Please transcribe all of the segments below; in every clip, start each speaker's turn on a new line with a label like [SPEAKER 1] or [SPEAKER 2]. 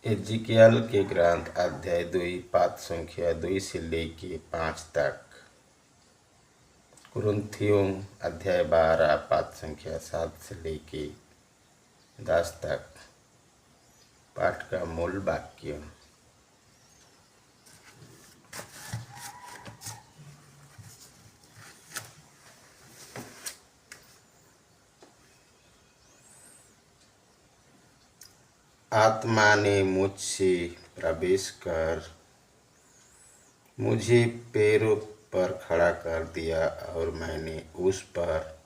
[SPEAKER 1] एजिकियल के ग्रंथ अध्याय 2 पाद संख्या 2 से लेके 5 तक। कुरिन्थियों अध्याय 12 पाद संख्या 7 से लेके 10 तक। पाठ का मूल वाक्य। आत्मा ने मुझसे प्रवेश कर मुझे पैरों पर खड़ा कर दिया और मैंने उस पर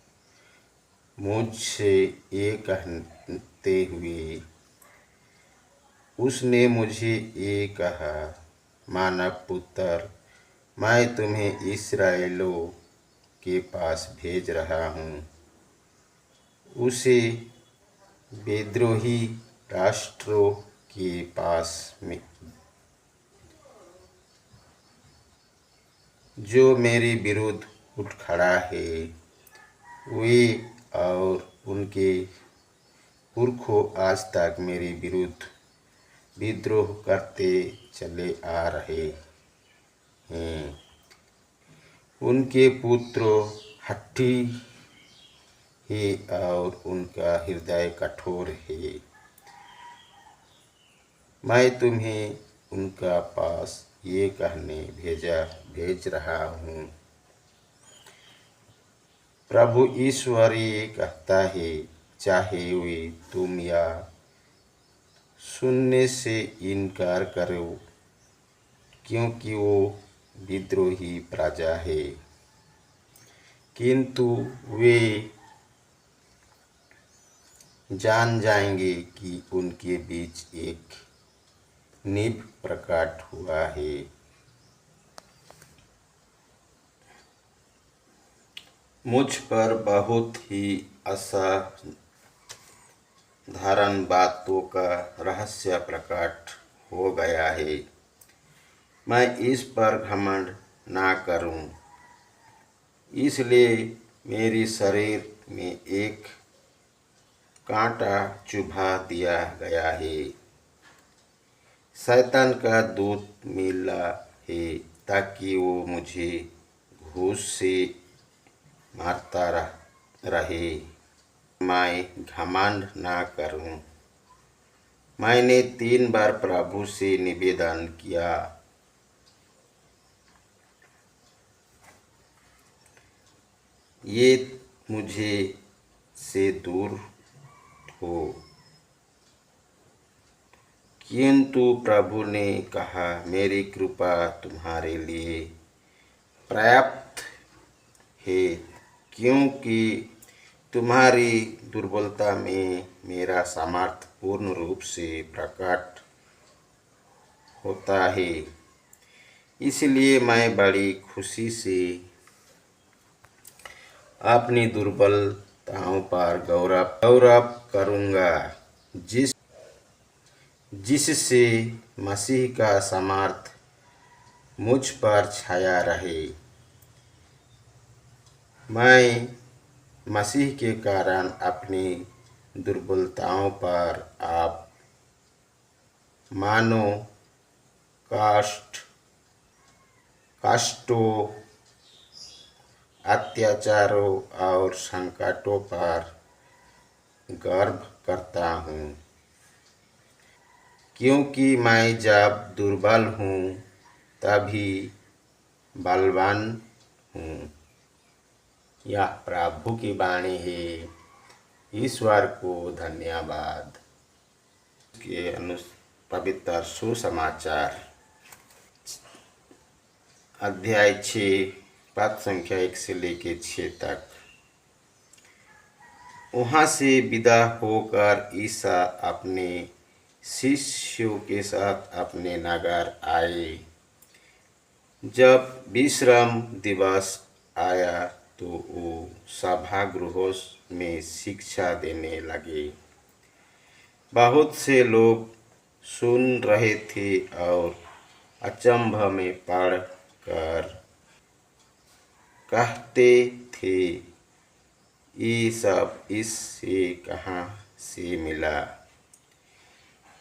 [SPEAKER 1] मुझसे ये कहते हुए उसने मुझे ये कहा, मानव पुत्र, मैं तुम्हें इस्राएलियों के पास भेज रहा हूँ, उसे विद्रोही राष्ट्रों के पास में जो मेरे विरुद्ध उठ खड़ा है। वे और उनके पुरखों आज तक मेरे विरुद्ध विद्रोह करते चले आ रहे हैं। उनके पुत्र हठी है और उनका हृदय कठोर है। मैं तुम्हें उनका पास ये कहने भेज रहा हूँ, प्रभु ईश्वर ये कहता है, चाहे वे तुम या सुनने से इनकार करो, क्योंकि वो विद्रोही प्रजा है, किंतु वे जान जाएंगे कि उनके बीच एक नींव प्रकट हुआ है। मुझ पर बहुत ही असाधारण बातों का रहस्य प्रकट हो गया है। मैं इस पर घमंड ना करूं, इसलिए मेरे शरीर में एक कांटा चुभा दिया गया है। शैतान का दूत मिला है ताकि वो मुझे घूस से मारता रहे। मैं घमंड ना करूं। मैंने 3 बार प्रभु से निवेदन किया, ये मुझे से दूर हो, किंतु प्रभु ने कहा, मेरी कृपा तुम्हारे लिए पर्याप्त है, क्योंकि तुम्हारी दुर्बलता में मेरा सामर्थ्य पूर्ण रूप से प्रकट होता है। इसलिए मैं बड़ी खुशी से अपनी दुर्बलताओं पर गौरव करूँगा, जिससे मसीह का सामर्थ्य मुझ पर छाया रहे। मैं मसीह के कारण अपनी दुर्बलताओं पर आप मानो कष्टों, अत्याचारों और संकटों पर गर्व करता हूँ, क्योंकि मैं जब दुर्बल हूँ तभी बलवान हूँ। यह प्रभु की वाणी है। ईश्वर को धन्यवाद। के पवित्र सुसमाचार अध्याय 6 पद संख्या 1 से लेके 6 तक। वहाँ से विदा होकर ईसा अपने शिष्यों के साथ अपने नगर आए। जब विश्राम दिवस आया तो वो सभागृहों में शिक्षा देने लगे। बहुत से लोग सुन रहे थे और अचंभ में पड़ कर कहते थे, ये सब इससे कहाँ से मिला?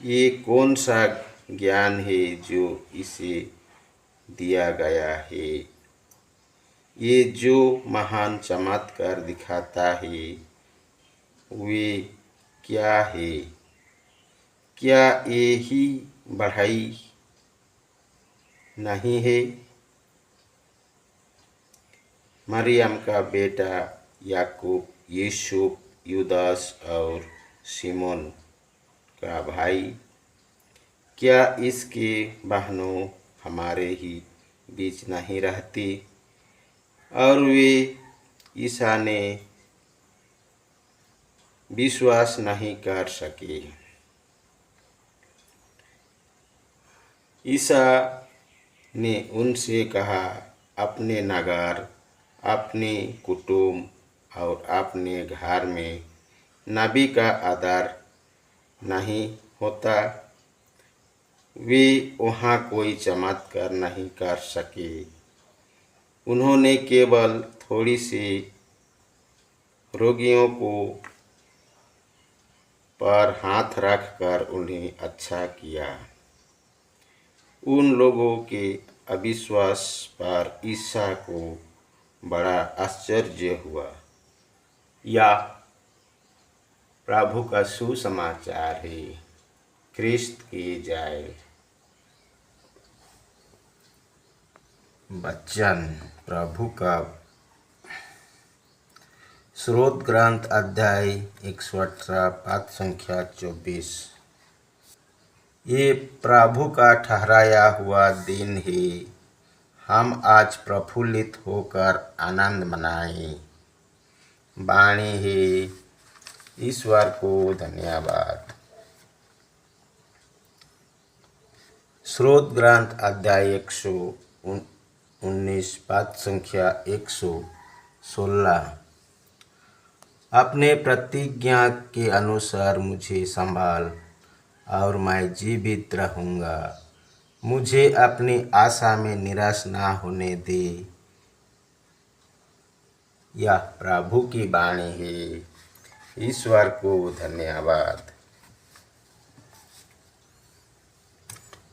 [SPEAKER 1] ये कौन सा ज्ञान है जो इसे दिया गया है? ये जो महान चमत्कार दिखाता है वे क्या है? क्या ये ही बढ़ाई नहीं है? मरियम का बेटा याकूब, यूसुफ, यूदास और सिमोन का भाई, क्या इसके बहनों हमारे ही बीच नहीं रहती? और वे ईसा ने विश्वास नहीं कर सके। ईसा ने उनसे कहा, अपने नगर, अपने कुटुंब और अपने घर में नबी का आदर नहीं होता। वे वहाँ कोई चमत्कार नहीं कर सके। उन्होंने केवल थोड़ी सी रोगियों को पर हाथ रखकर उन्हें अच्छा किया। उन लोगों के अविश्वास पर ईसा को बड़ा आश्चर्य हुआ। यह प्रभु का सुसमाचार है। ख्रिस्त की जय। वचन प्रभु का। स्रोत ग्रंथ अध्याय 118 पद संख्या 24। ये प्रभु का ठहराया हुआ दिन है। हम आज प्रफुल्लित होकर आनंद मनाएं। वाणी है। ईश्वर को धन्यवाद। स्रोत ग्रंथ अध्याय 119 पद संख्या 116। अपने प्रतिज्ञा के अनुसार मुझे संभाल और मैं जीवित रहूँगा। मुझे अपनी आशा में निराश ना होने दे। यह प्रभु की वाणी है। ईश्वर को धन्यवाद।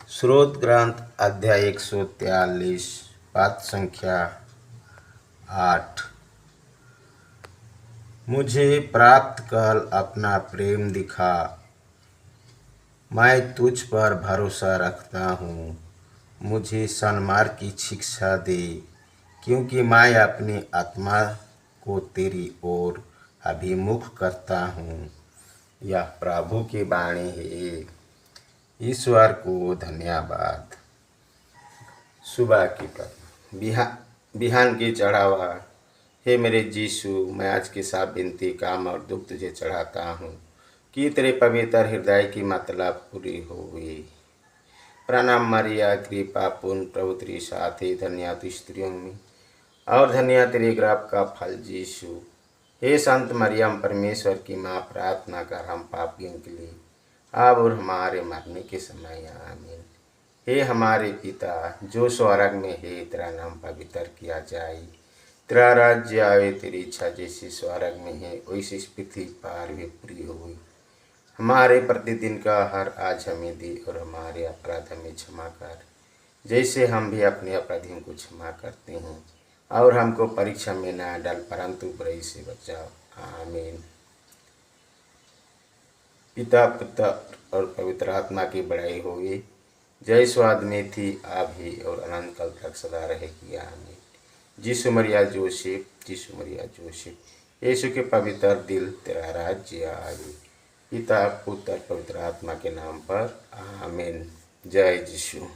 [SPEAKER 1] स्रोत ग्रंथ अध्याय 143 पद संख्या 8। मुझे प्राप्त कर अपना प्रेम दिखा। मैं तुझ पर भरोसा रखता हूँ। मुझे सन्मार्ग की शिक्षा दे, क्योंकि मैं अपनी आत्मा को तेरी ओर अभिमुख करता हूँ। यह प्रभु की वाणी है। ईश्वर को धन्यवाद। सुबह की पर बिहान की चढ़ावा। हे मेरे यीशु, मैं आज की सब विनती, काम और दुख तुझे चढ़ाता हूँ कि तेरे पवित्र हृदय की मतलब पूरी होगी। प्रणाम मरिया, कृपा पूर्ण प्रभु तेरे साथ है। धन्य तू स्त्रियों में और धन्य तेरे गर्भ का फल यीशु। हे संत मरियम, परमेश्वर की माँ, प्रार्थना कर हम पापियों के लिए अब और हमारे मरने के समय। आमीन। हे हमारे पिता जो स्वर्ग में है, तेरा नाम पवित्र किया जाए। तेरा राज्य आए। तेरी इच्छा जैसी स्वर्ग में है वैसी इस पृथ्वी पर भी पूरी हुई। हमारे प्रतिदिन का आहार आज हमें दे और हमारे अपराध हमें क्षमा कर, जैसे हम भी अपने अपराधियों को क्षमा करते हैं। और हमको परीक्षा में न डाल, परंतु बुराई से बचाओ। आमीन। पिता, पुत्र और पवित्र आत्मा की बड़ाई होगी, जय स्वाद में थी, अब ही और अनंत काल तक सदा रहेगी। आमीन। यीशु मरिया जोसेफ, यीशु मरिया जोसेफ, यीशु के पवित्र दिल, तेरा राज्य आए। पिता, पुत्र, पवित्र आत्मा के नाम पर। आमीन। जय यीशु।